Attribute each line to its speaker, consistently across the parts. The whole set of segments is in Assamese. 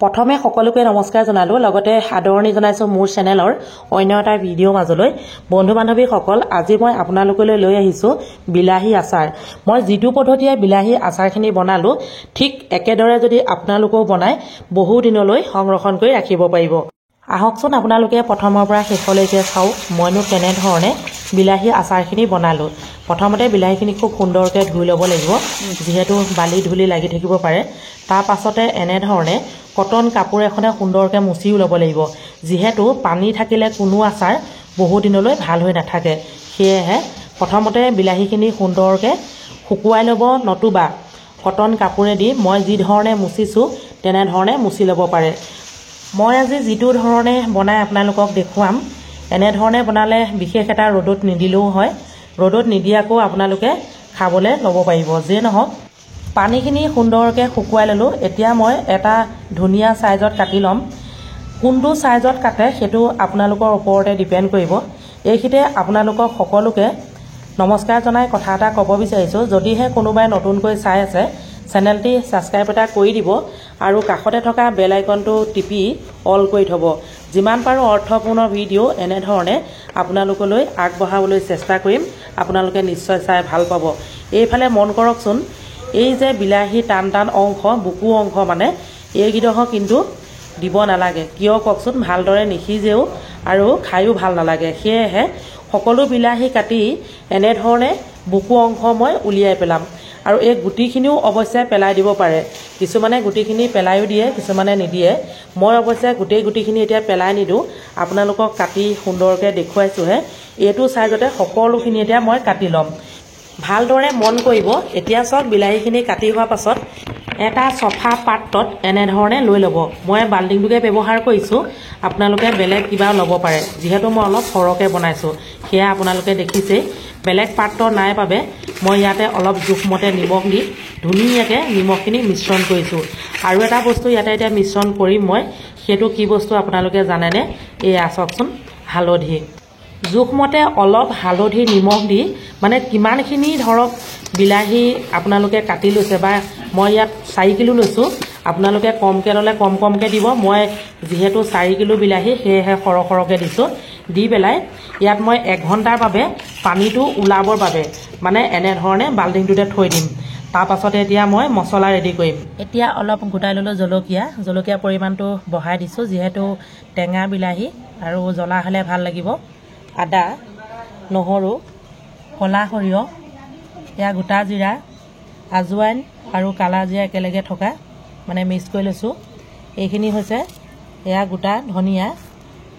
Speaker 1: প্ৰথমে সকলোকে নমস্কাৰ জনালো লগতে আদৰণি জনাইছো মোৰ চেনেলৰ অন্য এটা ভিডিঅ' মাজলৈ বন্ধু বান্ধৱীসকল আজি মই আপোনালোকলৈ লৈ আহিছো বিলাহী আচাৰ মই যিটো পদ্ধতিয়ে বিলাহী আচাৰখিনি বনালো ঠিক একেদৰে যদি আপোনালোকেও বনাই বহু দিনলৈ সংৰক্ষণ কৰি ৰাখিব পাৰিব আহকচোন আপোনালোকে প্ৰথমৰ পৰা শেষলৈকে চাওক মইনো কেনে ধৰণে বিলাহী আচাৰখিনি বনালো প্ৰথমতে বিলাহীখিনি খুব সুন্দৰকৈ ধুই ল'ব লাগিব যেহেতু বালি ধুলি লাগি থাকিব পাৰে তাৰ পাছতে এনে ধৰণে কটন কাপোৰ এখনে সুন্দৰকৈ মুছিও ল'ব লাগিব যেহেতু পানী থাকিলে কোনো আচাৰ বহু দিনলৈ ভাল হৈ নাথাকে সেয়েহে প্ৰথমতে বিলাহীখিনি সুন্দৰকৈ শুকুৱাই ল'ব নতুবা কটন কাপোৰেদি মই যি ধৰণে মুছিছো তেনে ধৰণে মুছি ল'ব পাৰে মই আজি যিটো ধৰণে বনাই আপোনালোকক দেখুৱাম এনে ধৰণে বনালে বিশেষ এটা ৰ'দত নিদিলেও হয় ৰ'দত নিদিয়াকো আপোনালোকে খাবলৈ ল'ব পাৰিব যে নহওক পানীখিনি সুন্দৰকৈ শুকুৱাই ল'লো এতিয়া মই এটা ধুনীয়া সাইজত কাটি ল'ম কোনটো সাইজত কাটে সেইটো আপোনালোকৰ ওপৰতে ডিপেন্ড কৰিব এইখিতে আপোনালোকক সকলোকে নমস্কাৰ জনাই কথা এটা ক'ব বিচাৰিছো যদিহে কোনোবাই নতুনকৈ চাই আছে চেনেলটি সাবস্ক্ৰাইব এটা কৰি দিব আৰু কাষতে থকা বেল আইকনটো টিপি অল কৰি থব যিমান পাৰো অৰ্থপূৰ্ণ ভিডিঅ' এনে ধৰণে আপোনালোকলৈ আগবঢ়াবলৈ চেষ্টা কৰিম আপোনালোকে নিশ্চয় চাই ভাল পাব এইফালে মন কৰকচোন এই যে বিলাহী টান টান অংশ বুকু অংশ মানে এইগিডখ কিন্তু দিব নালাগে কিয় ককচোন ভালদৰে নিখিজেও আৰু খায়ো ভাল নালাগে সেয়েহে সকলো বিলাহী কাটি এনে ধৰণে বুকু অংশ মই উলিয়াই পেলাম আৰু এই গুটিখিনিও অৱশ্যে পেলাই দিব পাৰে কিছুমানে গুটিখিনি পেলাইও দিয়ে কিছুমানে নিদিয়ে মই অৱশ্যে গোটেই গুটিখিনি এতিয়া পেলাই নিদো আপোনালোকক কাটি সুন্দৰকৈ দেখুৱাইছোহে এইটো সাইজতে সকলোখিনি এতিয়া মই কাটি ল'ম ভালদৰে মন কৰিব এতিয়া সব বিলাহীখিনি কাটি হোৱাৰ পাছত এটা সফা পাত্ৰত এনে ধৰণে লৈ ল'ব মই বাল্টিংটোকে ব্যৱহাৰ কৰিছো আপোনালোকে বেলেগ কিবা ল'ব পাৰে যেহেতু মই অলপ সৰহকৈ বনাইছো সেয়া আপোনালোকে দেখিছে বেলেগ পাত্ৰ নাই বাবে মই ইয়াতে অলপ জোখমতে নিমখ দি ধুনীয়াকৈ নিমখখিনি মিশ্ৰণ কৰিছো আৰু এটা বস্তু ইয়াতে এতিয়া মিশ্ৰণ কৰিম মই সেইটো কি বস্তু আপোনালোকে জানেনে এই আচকচোন হালধি জোখমতে অলপ হালধি নিমখ দি মানে কিমানখিনি ধৰক বিলাহী আপোনালোকে কাটি লৈছে বা মই ইয়াত 4 কিলো লৈছো আপোনালোকে কমকৈ ল'লে কমকৈ দিব মই যেহেতু 4 কিলো বিলাহী সেয়েহে সৰহকৈ দিছো দি পেলাই ইয়াত মই 1 ঘণ্টাৰ বাবে পানীটো উলাবৰ বাবে মানে এনে ধৰণে বাল্টিংটোতে থৈ দিম তাৰ পাছতে এতিয়া মই মছলা ৰেডি কৰিম এতিয়া অলপ গোটাই ল'লো জলকীয়া পৰিমাণটো বঢ়াই দিছো যেহেতু টেঙা বিলাহী আৰু জ্বলা হ'লে ভাল লাগিব আদা নহৰু কলা সৰিয়হ এয়া গোটা জিৰা আজৱাইন আৰু কালা জিৰা একেলগে থকা মানে মিক্স কৰি লৈছো এইখিনি হৈছে এয়া গোটা ধনিয়া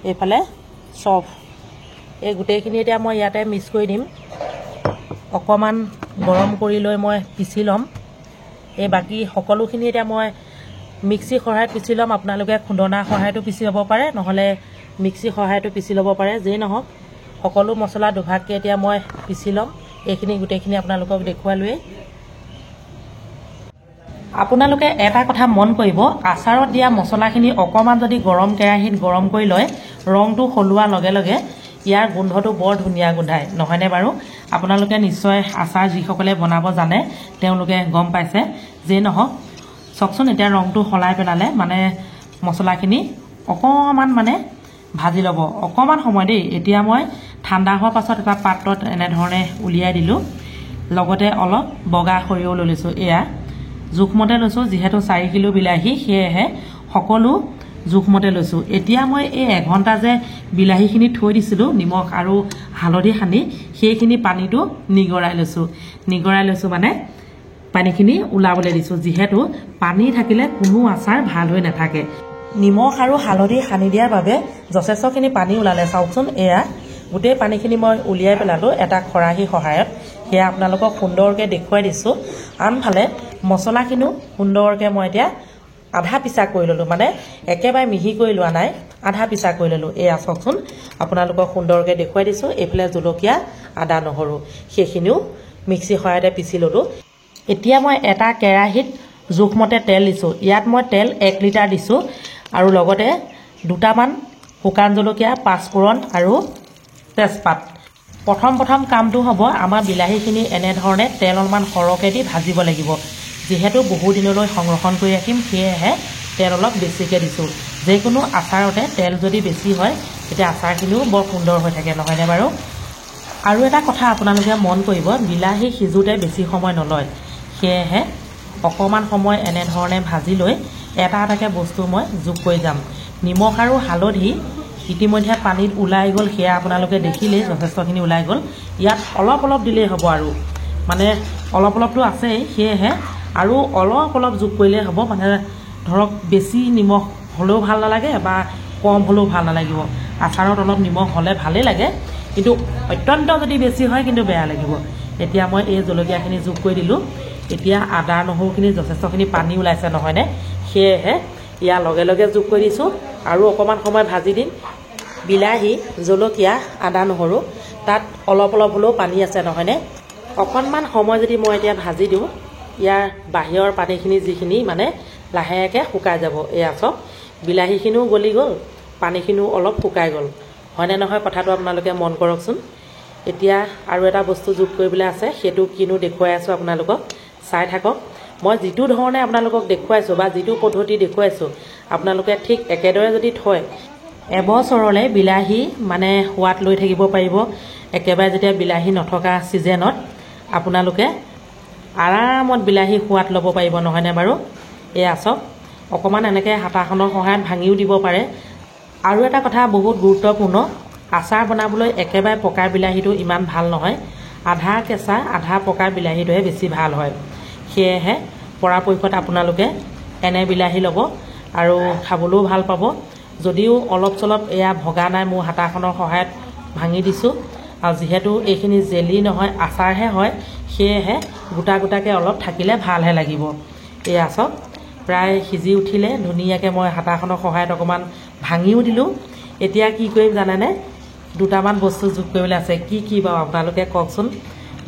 Speaker 1: এইফালে চফ এই গোটেইখিনি এতিয়া মই ইয়াতে মিক্স কৰি দিম অকমান গৰম কৰি লৈ মই পিছি ল'ম এই বাকি সকলোখিনি এতিয়া মই মিক্সি সহায়ত পিছি ল'ম আপোনালোকে খুন্দনা সহায়তো পিছি ল'ব পাৰে নহলে মিক্সি সহায়তো পিছি ল'ব পাৰে যেই নহওক সকলো মছলা দুভাগকে এতিয়া মই পিছি ল'ম এইখিনি গোটেইখিনি আপোনালোকক দেখুৱালোৱে আপোনালোকে এটা কথা মন কৰিব আচাৰত দিয়া মছলাখিনি অকমান যদি গৰম কেৰাহীত গৰম কৰি লয় ৰংটো হলুৱা লগে লগে ইয়াৰ গোন্ধটো বৰ ধুনীয়া গোন্ধায় নহয়নে বাৰু আপোনালোকে নিশ্চয় আচাৰ যিসকলে বনাব জানে তেওঁলোকে গম পাইছে যে নহওক চকচোন এতিয়া ৰংটো হলাই পেলালে মানে মছলাখিনি অকমান মানে ভাজি ল'ব অকমান সময় দেই এতিয়া মই ঠাণ্ডা হোৱাৰ পাছত এটা পাত্ৰত এনে ধৰণে উলিয়াই দিলো লগতে অলপ বগা সৰিয়হ লৈ লৈছো এয়া জোখমতে লৈছো যেহেতু 4 কিলো বিলাহী সেয়েহে সকলো জোখমতে লৈছো এতিয়া মই এই 1 ঘণ্টা যে বিলাহীখিনি থৈ দিছিলো নিমখ আৰু হালধি সানি সেইখিনি পানীটো নিগৰাই লৈছো মানে পানীখিনি উলাবলৈ দিছো যেহেতু পানী থাকিলে কোনো আচাৰ ভাল হৈ নাথাকে নিমখ আৰু হালধি সানি দিয়াৰ বাবে যথেষ্টখিনি পানী ওলালে চাওকচোন এয়া গোটেই পানীখিনি মই উলিয়াই পেলালো এটা খৰাহী সহায়ত সেয়া আপোনালোকক সুন্দৰকৈ দেখুৱাই দিছো আনফালে মছলাখিনিও সুন্দৰকৈ মই এতিয়া আধা পিছা কৰি ল'লো মানে একেবাৰে মিহি কৰি লোৱা নাই আধা পিছা কৰি ল'লো এয়া চাওকচোন আপোনালোকক সুন্দৰকৈ দেখুৱাই দিছো এইফালে জলকীয়া আদা নহৰু সেইখিনিও মিক্সি সহায়তে পিছি ল'লো এতিয়া মই এটা কেৰাহীত জোখমতে তেল দিছো ইয়াত মই তেল 1 লিটাৰ দিছো আৰু লগতে দুটামান শুকান জলকীয়া পাঁচফোৰণ আৰু তেজপাত প্ৰথম কামটো হ'ব আমাৰ বিলাহীখিনি এনে ধৰণে তেল অলপমান সৰহকৈ দি ভাজিব লাগিব যেহেতু বহু দিনলৈ সংৰক্ষণ কৰি ৰাখিম সেয়েহে তেল অলপ বেছিকৈ দিছোঁ। যিকোনো আচাৰতে তেল যদি বেছি হয় তেতিয়া আচাৰখিনিও বৰ সুন্দৰ হৈ থাকে, নহয়নে বাৰু? আৰু এটা কথা আপোনালোকে মন কৰিব, বিলাহী সিজোতে বেছি সময় নলয়। সেয়েহে অকণমান সময় এনেধৰণে ভাজি লৈ এটা এটাকৈ বস্তু মই যোগ কৰি যাম। নিমখ আৰু হালধি ইতিমধ্যে পানীত ওলাই গ'ল, সেয়া আপোনালোকে দেখিলেই যথেষ্টখিনি ওলাই গ'ল। ইয়াত অলপ অলপ দিলেই হ'ব, আৰু মানে অলপ অলপটো আছেই, সেয়েহে আৰু অলপ অলপ যোগ কৰিলেই হ'ব। মানে ধৰক বেছি নিমখ হ'লেও ভাল নালাগে বা কম হ'লেও ভাল নালাগিব। আচাৰত অলপ নিমখ হ'লে ভালেই লাগে, কিন্তু অত্যন্ত যদি বেছি হয় কিন্তু বেয়া লাগিব। এতিয়া মই এই জলকীয়াখিনি যোগ কৰি দিলোঁ। এতিয়া আদা নহৰুখিনি যথেষ্টখিনি পানী ওলাইছে, নহয়নে? সেয়েহে ইয়াৰ লগে লগে যোগ কৰি দিছোঁ আৰু অকণমান সময় ভাজি দিম। বিলাহী, জলকীয়া, আদা নহৰু তাত অলপ অলপ হ'লেও পানী আছে, নহয়নে? অকণমান সময় যদি মই এতিয়া ভাজি দিওঁ, ইয়াৰ বাহিৰৰ পানীখিনি যিখিনি মানে লাহেকৈ শুকাই যাব। এয়া চব বিলাহীখিনিও গলি গ'ল, পানীখিনিও অলপ শুকাই গ'ল, হয়নে নহয় কথাটো আপোনালোকে মন কৰকচোন। এতিয়া আৰু এটা বস্তু যোগ কৰিবলৈ আছে, সেইটো কিনো দেখুৱাই আছোঁ আপোনালোকক, চাই থাকক। মই যিটো ধৰণে আপোনালোকক দেখুৱাইছোঁ বা যিটো পদ্ধতি দেখুৱাইছোঁ, আপোনালোকে ঠিক একেদৰে যদি থয়, এবছৰলৈ বিলাহী মানে সোৱাদ লৈ থাকিব পাৰিব। একেবাৰে যেতিয়া বিলাহী নথকা ছিজনত আপোনালোকে আৰামত বিলাহী সোৱাদ ল'ব পাৰিব, নহয়নে বাৰু? এয়া চব অকণমান এনেকৈ হাতাখনৰ সহায়ত ভাঙিও দিব পাৰে। আৰু এটা কথা বহুত গুৰুত্বপূৰ্ণ, আচাৰ বনাবলৈ একেবাৰে পকা বিলাহীটো ইমান ভাল নহয়। আধা কেঁচা আধা পকা বিলাহীটোহে বেছি ভাল হয়। সেয়েহে পৰাপক্ষত আপোনালোকে এনে বিলাহী ল'ব আৰু খাবলৈও ভাল পাব। যদিও অলপ চলপ এয়া ভগা নাই, মোৰ হাতাখনৰ সহায়ত ভাঙি দিছোঁ। আৰু যিহেতু এইখিনি জেলি নহয়, আচাৰহে হয়, সেয়েহে গোটা গোটাকৈ অলপ থাকিলে ভালহে লাগিব। এয়া চব প্ৰায় সিজি উঠিলে ধুনীয়াকৈ মই হাতাখনৰ সহায়ত অকণমান ভাঙিও দিলোঁ। এতিয়া কি কৰিম জানেনে? দুটামান বস্তু যোগ কৰিবলৈ আছে। কি কি বাৰু আপোনালোকে কওকচোন,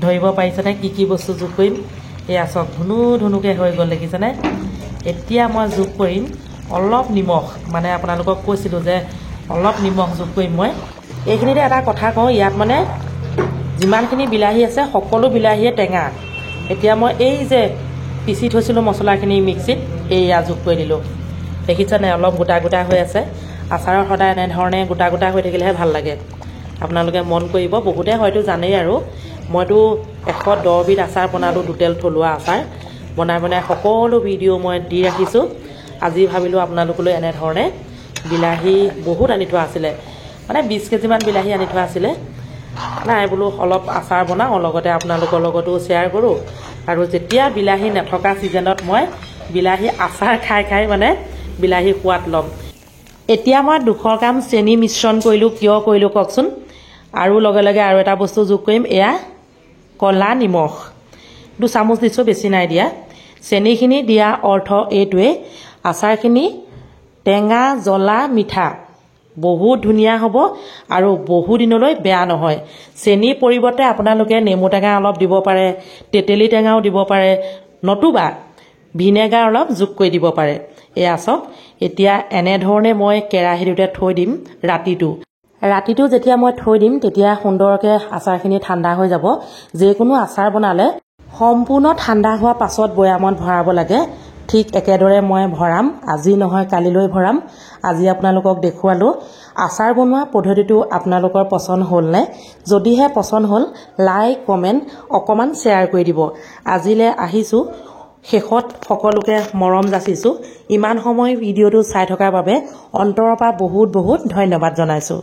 Speaker 1: ধৰিব পাৰিছেনে কি কি বস্তু যোগ কৰিম? এয়া চব ধুনু ধুনুকৈ হৈ গ'ল, দেখিছেনে? এতিয়া মই যোগ কৰিম অলপ নিমখ। মানে আপোনালোকক কৈছিলোঁ যে অলপ নিমখ যোগ কৰিম মই। এইখিনিতে এটা কথা কওঁ, ইয়াত মানে যিমানখিনি বিলাহী আছে সকলো বিলাহীয়ে টেঙা। এতিয়া মই এই যে পিচি থৈছিলোঁ মছলাখিনি মিক্সিত, এয়া যোগ কৰি দিলোঁ। দেখিছেনে অলপ গোটা গোটা হৈ আছে। আচাৰত সদায় এনেধৰণে গোটা গোটা হৈ থাকিলেহে ভাল লাগে। আপোনালোকে মন কৰিব, বহুতে হয়তো জানেই আৰু মইতো 110 বিধ আচাৰ বনালোঁ, টোটেল থলুৱা আচাৰ বনাই বনাই সকলো ভিডিঅ' মই দি ৰাখিছোঁ। আজি ভাবিলোঁ আপোনালোকলৈ এনেধৰণে বিলাহী বহুত আনি থোৱা আছিলে, মানে 20 কেজিমান বিলাহী আনি থোৱা আছিলে। নাই বোলো অলপ আচাৰ বনাওঁ, লগতে আপোনালোকৰ লগতো শ্বেয়াৰ কৰোঁ। আৰু যেতিয়া বিলাহী নথকা ছিজনত মই বিলাহী আচাৰ খাই খাই মানে বিলাহী সোৱাদ ল'ম। এতিয়া মই 200 গ্ৰাম চেনি মিশ্ৰণ কৰিলোঁ। কিয় কৰিলোঁ কওকচোন? আৰু লগে লগে আৰু এটা বস্তু যোগ কৰিম, এয়া ক'লা নিমখ 2 চামুচ দিছোঁ, বেছি নাই দিয়া। চেনিখিনি দিয়া অৰ্থ এইটোৱে, আচাৰখিনি টেঙা, জ্বলা, মিঠা বহুত ধুনীয়া হ'ব আৰু বহু দিনলৈ বেয়া নহয়। চেনিৰ পৰিৱৰ্তে আপোনালোকে নেমু টেঙা অলপ দিব পাৰে, তেতেলী টেঙাও দিব পাৰে, নতুবা ভিনেগাৰ অলপ যোগ কৰি দিব পাৰে। এয়া চব এতিয়া এনেধৰণে মই কেৰাহীটোতে থৈ দিম ৰাতিটো যেতিয়া মই থৈ দিম, তেতিয়া সুন্দৰকৈ আচাৰখিনি ঠাণ্ডা হৈ যাব। যিকোনো আচাৰ বনালে সম্পূৰ্ণ ঠাণ্ডা হোৱাৰ পাছত বৈয়ামত ভৰাব লাগে। ঠিক একেদৰে মই ভৰাম, আজি নহয় কালিলৈ ভৰাম। আজি আপোনালোকক দেখুৱালোঁ। আচাৰ বনোৱা পদ্ধতিটো আপোনালোকৰ পচন্দ হ'লনে? যদিহে পচন্দ হ'ল, লাইক কমেণ্ট অকণমান শ্বেয়াৰ কৰি দিব। আজিলৈ আহিছোঁ, শেষত সকলোকে মৰম যাচিছোঁ। ইমান সময় ভিডিঅ'টো চাই থকাৰ বাবে অন্তৰৰ পৰা বহুত বহুত ধন্যবাদ জনাইছোঁ।